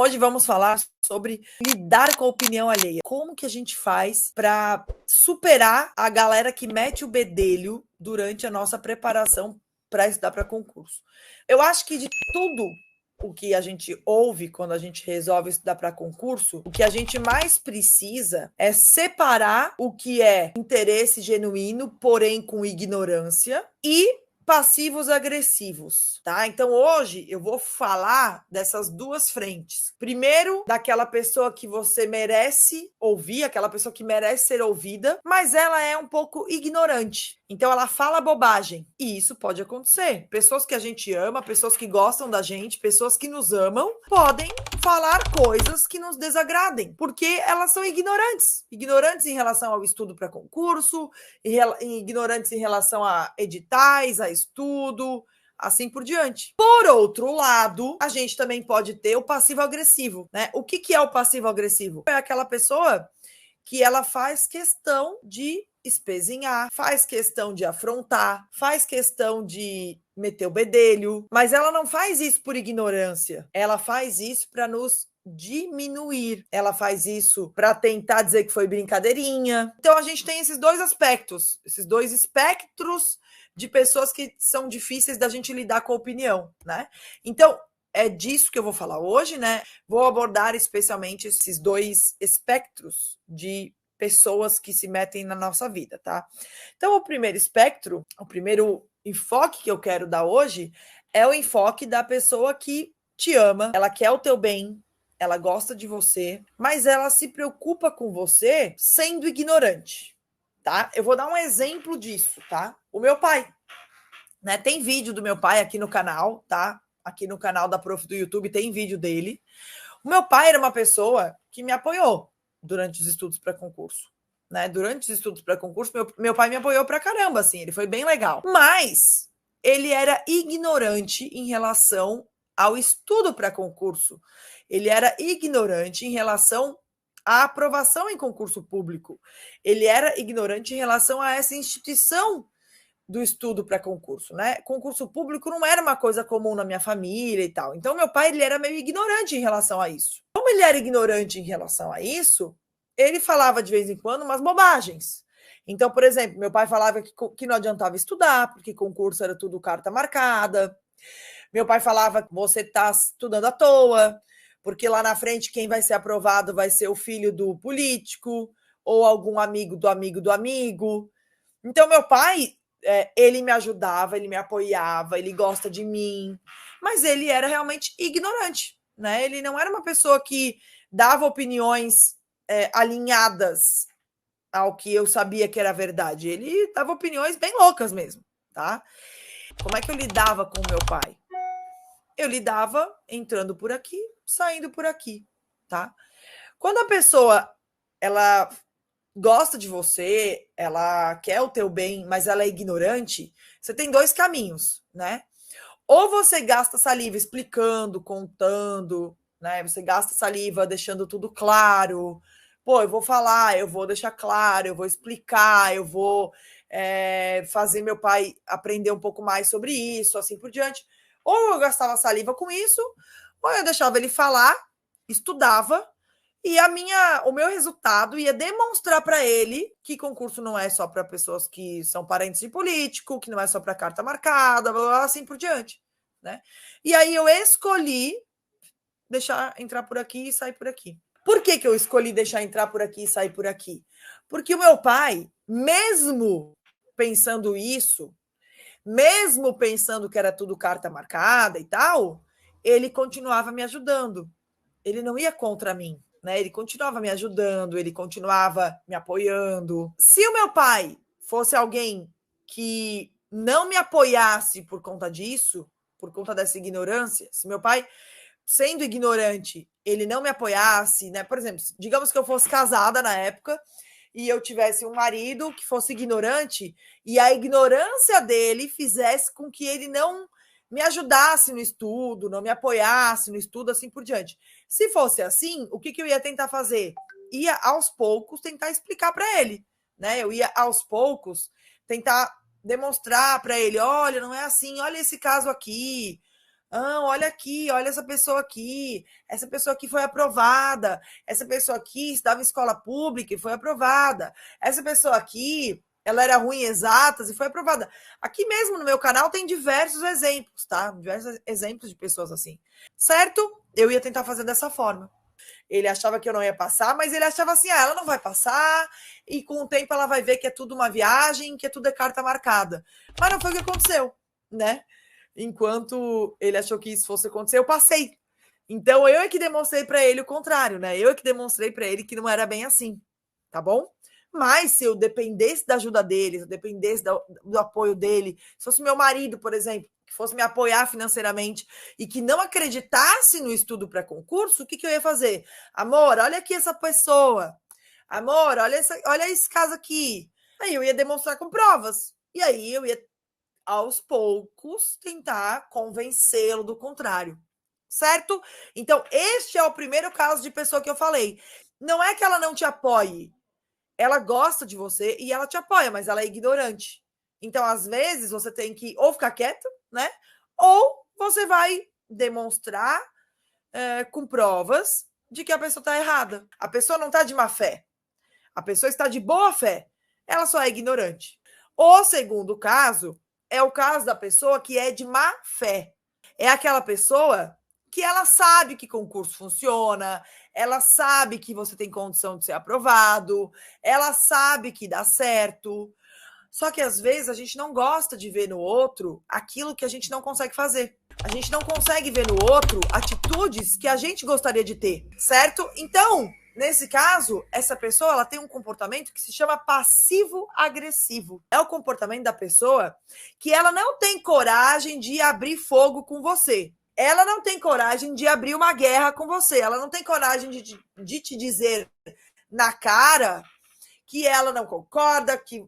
Hoje vamos falar sobre lidar com a opinião alheia. Como que a gente faz para superar a galera que mete o bedelho durante a nossa preparação para estudar para concurso? Eu acho que de tudo o que a gente ouve quando a gente resolve estudar para concurso, o que a gente mais precisa é separar o que é interesse genuíno, porém com ignorância, e passivos agressivos, tá? Então hoje eu vou falar dessas duas frentes. Primeiro, daquela pessoa que você merece ouvir, aquela pessoa que merece ser ouvida, mas ela é um pouco ignorante. Então ela fala bobagem. E isso pode acontecer. Pessoas que a gente ama, pessoas que gostam da gente, pessoas que nos amam, podem falar coisas que nos desagradem, porque elas são ignorantes. Ignorantes em relação ao estudo para concurso, ignorantes em relação a editais, a estudo, assim por diante. Por outro lado, a gente também pode ter o passivo-agressivo, né? O que é o passivo-agressivo? É aquela pessoa que ela faz questão de espezinhar, faz questão de afrontar, faz questão de meter o bedelho, mas ela não faz isso por ignorância, ela faz isso para nos diminuir, ela faz isso para tentar dizer que foi brincadeirinha. Então a gente tem esses dois aspectos, esses dois espectros de pessoas que são difíceis da gente lidar com a opinião, né? Então é disso que eu vou falar hoje, né? Vou abordar especialmente esses dois espectros de pessoas que se metem na nossa vida, tá? Então, o primeiro espectro, o primeiro enfoque que eu quero dar hoje é o enfoque da pessoa que te ama, ela quer o teu bem, ela gosta de você, mas ela se preocupa com você sendo ignorante, tá? Eu vou dar um exemplo disso, tá? O meu pai, né? Tem vídeo do meu pai aqui no canal, tá? Aqui no canal da Prof do YouTube tem vídeo dele. O meu pai era uma pessoa que me apoiou durante os estudos para concurso, né? Durante os estudos para concurso, meu pai me apoiou pra caramba, assim, ele foi bem legal. Mas ele era ignorante em relação ao estudo para concurso. Ele era ignorante em relação à aprovação em concurso público. Ele era ignorante em relação a essa instituição do estudo para concurso, né? Concurso público não era uma coisa comum na minha família e tal. Então, meu pai, ele era meio ignorante em relação a isso. Como ele era ignorante em relação a isso, ele falava de vez em quando umas bobagens. Então, por exemplo, meu pai falava que não adiantava estudar, porque concurso era tudo carta marcada. Meu pai falava que você está estudando à toa, porque lá na frente quem vai ser aprovado vai ser o filho do político ou algum amigo do amigo do amigo. Então, meu pai, ele me ajudava, ele me apoiava, ele gosta de mim, mas ele era realmente ignorante, né? Ele não era uma pessoa que dava opiniões alinhadas ao que eu sabia que era verdade. Ele dava opiniões bem loucas mesmo, tá? Como é que eu lidava com o meu pai? Eu lidava entrando por aqui, saindo por aqui, tá? Quando a pessoa ela gosta de você, ela quer o teu bem, mas ela é ignorante, você tem dois caminhos, né? Ou você gasta saliva explicando, contando, né? Você gasta saliva deixando tudo claro. Pô, eu vou falar, eu vou deixar claro, eu vou explicar, eu vou fazer meu pai aprender um pouco mais sobre isso, assim por diante. Ou eu gastava saliva com isso, ou eu deixava ele falar, estudava, e o meu resultado ia demonstrar para ele que concurso não é só para pessoas que são parentes de político, que não é só para carta marcada, blá, blá, assim por diante, né? E aí eu escolhi deixar entrar por aqui e sair por aqui. Por que eu escolhi deixar entrar por aqui e sair por aqui? Porque o meu pai, mesmo pensando isso, mesmo pensando que era tudo carta marcada e tal, ele continuava me ajudando. Ele não ia contra mim, né? Ele continuava me ajudando, ele continuava me apoiando. Se o meu pai fosse alguém que não me apoiasse por conta disso, por conta dessa ignorância, se meu pai, sendo ignorante, ele não me apoiasse, né? Por exemplo, digamos que eu fosse casada na época e eu tivesse um marido que fosse ignorante e a ignorância dele fizesse com que ele não me ajudasse no estudo, não me apoiasse no estudo, assim por diante. Se fosse assim, o que eu ia tentar fazer? Ia aos poucos tentar explicar para ele, né? Eu ia aos poucos tentar demonstrar para ele, olha, não é assim, olha esse caso aqui, Ah, olha aqui, olha essa pessoa aqui foi aprovada, essa pessoa aqui estava em escola pública e foi aprovada, essa pessoa aqui, ela era ruim em exatas e foi aprovada. Aqui mesmo no meu canal tem diversos exemplos, tá? Diversos exemplos de pessoas assim. Certo? Eu ia tentar fazer dessa forma. Ele achava que eu não ia passar, mas ele achava assim: ah, ela não vai passar, e com o tempo ela vai ver que é tudo uma viagem, que é tudo é carta marcada. Mas não foi o que aconteceu, né? Enquanto ele achou que isso fosse acontecer, eu passei. Então eu é que demonstrei para ele o contrário, né? Eu é que demonstrei para ele que não era bem assim, tá bom? Mas se eu dependesse da ajuda dele, se eu dependesse do apoio dele, se fosse meu marido, por exemplo, que fosse me apoiar financeiramente e que não acreditasse no estudo para concurso, o que eu ia fazer? Amor, olha aqui essa pessoa. Amor, olha esse caso aqui. Aí eu ia demonstrar com provas. E aí eu ia, aos poucos, tentar convencê-lo do contrário. Certo? Então, este é o primeiro caso de pessoa que eu falei. Não é que ela não te apoie, ela gosta de você e ela te apoia, mas ela é ignorante. Então, às vezes, você tem que ou ficar quieto, né? Ou você vai demonstrar com provas de que a pessoa está errada. A pessoa não está de má fé. A pessoa está de boa fé. Ela só é ignorante. O segundo caso é o caso da pessoa que é de má fé. É aquela pessoa que ela sabe que concurso funciona, ela sabe que você tem condição de ser aprovado, ela sabe que dá certo. Só que às vezes a gente não gosta de ver no outro aquilo que a gente não consegue fazer. A gente não consegue ver no outro atitudes que a gente gostaria de ter, certo? Então, nesse caso, essa pessoa ela tem um comportamento que se chama passivo-agressivo. É o comportamento da pessoa que ela não tem coragem de abrir fogo com você. Ela não tem coragem de abrir uma guerra com você. Ela não tem coragem de te dizer na cara que ela não concorda, que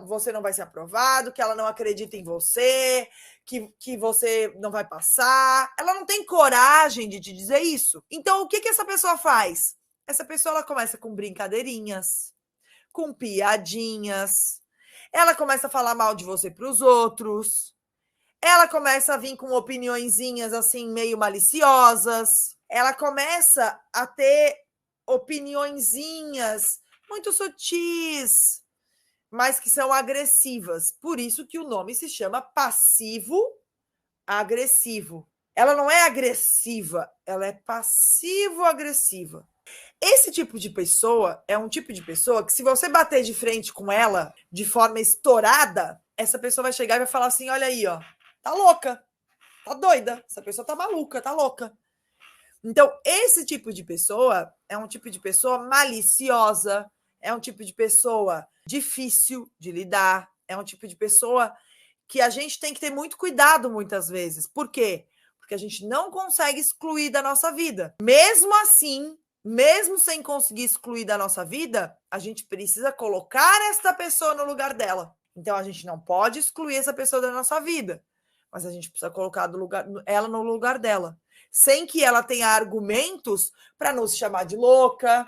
você não vai ser aprovado, que ela não acredita em você, que você não vai passar. Ela não tem coragem de te dizer isso. Então, o que essa pessoa faz? Essa pessoa ela começa com brincadeirinhas, com piadinhas. Ela começa a falar mal de você para os outros. Ela começa a vir com opiniõezinhas assim meio maliciosas. Ela começa a ter opiniõezinhas muito sutis, mas que são agressivas. Por isso que o nome se chama passivo-agressivo. Ela não é agressiva, ela é passivo-agressiva. Esse tipo de pessoa é um tipo de pessoa que, se você bater de frente com ela de forma estourada, essa pessoa vai chegar e vai falar assim: olha aí, ó, tá louca, tá doida, essa pessoa tá maluca, tá louca. Então, esse tipo de pessoa é um tipo de pessoa maliciosa, é um tipo de pessoa difícil de lidar, é um tipo de pessoa que a gente tem que ter muito cuidado muitas vezes. Por quê? Porque a gente não consegue excluir da nossa vida. Mesmo assim, mesmo sem conseguir excluir da nossa vida, a gente precisa colocar esta pessoa no lugar dela. Então, a gente não pode excluir essa pessoa da nossa vida, mas a gente precisa colocar ela no lugar dela, sem que ela tenha argumentos para nos chamar de louca,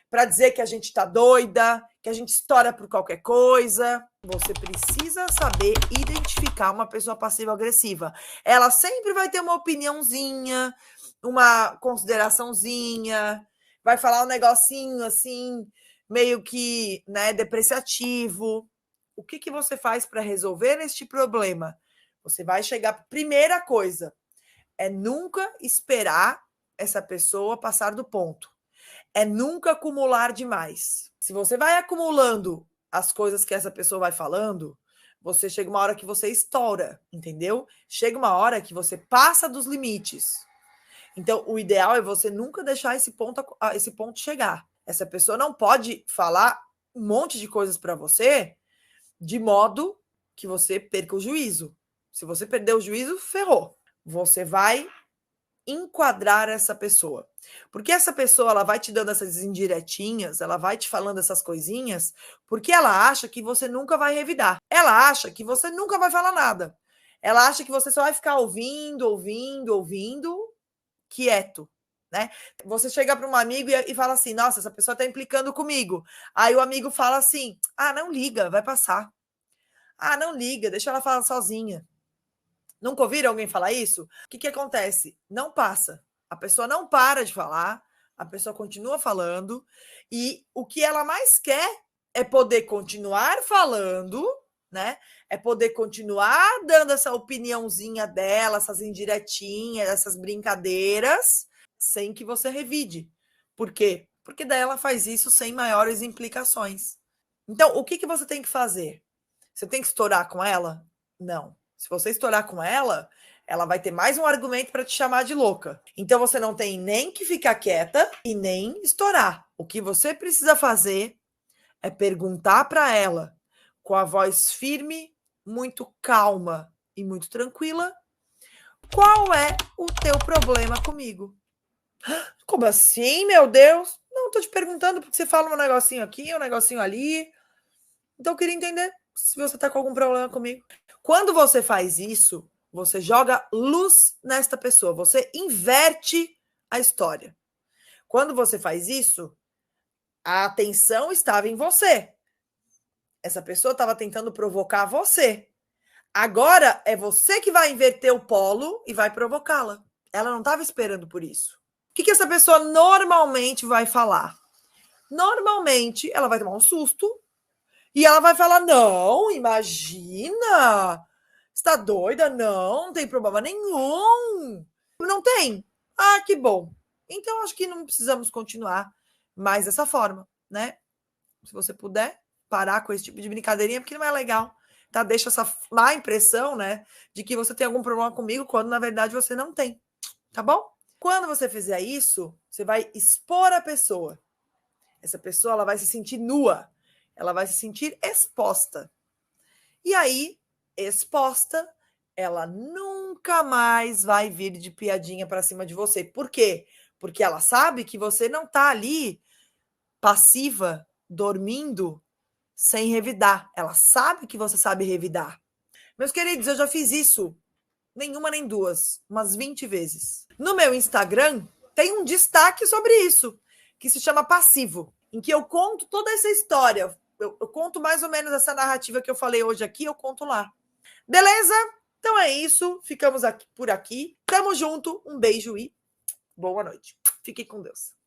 para dizer que a gente está doida, que a gente estoura por qualquer coisa. Você precisa saber identificar uma pessoa passiva-agressiva. Ela sempre vai ter uma opiniãozinha, uma consideraçãozinha, vai falar um negocinho assim, meio que, né, depreciativo. O que você faz para resolver este problema? Você vai chegar. Primeira coisa é nunca esperar essa pessoa passar do ponto. É nunca acumular demais. Se você vai acumulando as coisas que essa pessoa vai falando, você chega uma hora que você estoura, entendeu? Chega uma hora que você passa dos limites. Então, o ideal é você nunca deixar esse ponto chegar. Essa pessoa não pode falar um monte de coisas para você de modo que você perca o juízo. Se você perder o juízo, ferrou. Você vai enquadrar essa pessoa. Porque essa pessoa ela vai te dando essas indiretinhas, ela vai te falando essas coisinhas, porque ela acha que você nunca vai revidar. Ela acha que você nunca vai falar nada. Ela acha que você só vai ficar ouvindo, quieto, né? Você chega para um amigo e fala assim: nossa, essa pessoa está implicando comigo. Aí o amigo fala assim: ah, não liga, vai passar. Ah, não liga, deixa ela falar sozinha. Nunca ouviram alguém falar isso? O que acontece? Não passa. A pessoa não para de falar, a pessoa continua falando, e o que ela mais quer é poder continuar falando, né? É poder continuar dando essa opiniãozinha dela, essas indiretinhas, essas brincadeiras, sem que você revide. Por quê? Porque daí ela faz isso sem maiores implicações. Então, o que você tem que fazer? Você tem que estourar com ela? Não. Se você estourar com ela, ela vai ter mais um argumento para te chamar de louca. Então você não tem nem que ficar quieta e nem estourar. O que você precisa fazer é perguntar para ela, com a voz firme, muito calma e muito tranquila, qual é o teu problema comigo? Como assim, meu Deus? Não, tô te perguntando porque você fala um negocinho aqui, um negocinho ali. Então eu queria entender se você tá com algum problema comigo. Quando você faz isso, você joga luz nesta pessoa, você inverte a história. Quando você faz isso, a atenção estava em você. Essa pessoa estava tentando provocar você. Agora é você que vai inverter o polo e vai provocá-la. Ela não estava esperando por isso. O que essa pessoa normalmente vai falar? Normalmente ela vai tomar um susto e ela vai falar: não, imagina, está doida? Não tem problema nenhum. Não tem? Ah, que bom. Então acho que não precisamos continuar mais dessa forma, né? Se você puder parar com esse tipo de brincadeirinha, porque não é legal, tá? Deixa essa má impressão, né, de que você tem algum problema comigo, quando na verdade você não tem, tá bom? Quando você fizer isso, você vai expor a pessoa. Essa pessoa, ela vai se sentir nua, ela vai se sentir exposta. E aí, exposta, ela nunca mais vai vir de piadinha para cima de você. Por quê? Porque ela sabe que você não tá ali passiva, dormindo, sem revidar. Ela sabe que você sabe revidar. Meus queridos, eu já fiz isso, nenhuma nem duas, umas 20 vezes. No meu Instagram, tem um destaque sobre isso, que se chama passivo, em que eu conto toda essa história. Eu conto mais ou menos essa narrativa que eu falei hoje aqui, eu conto lá. Beleza? Então é isso, ficamos aqui por aqui. Tamo junto, um beijo e boa noite. Fiquem com Deus.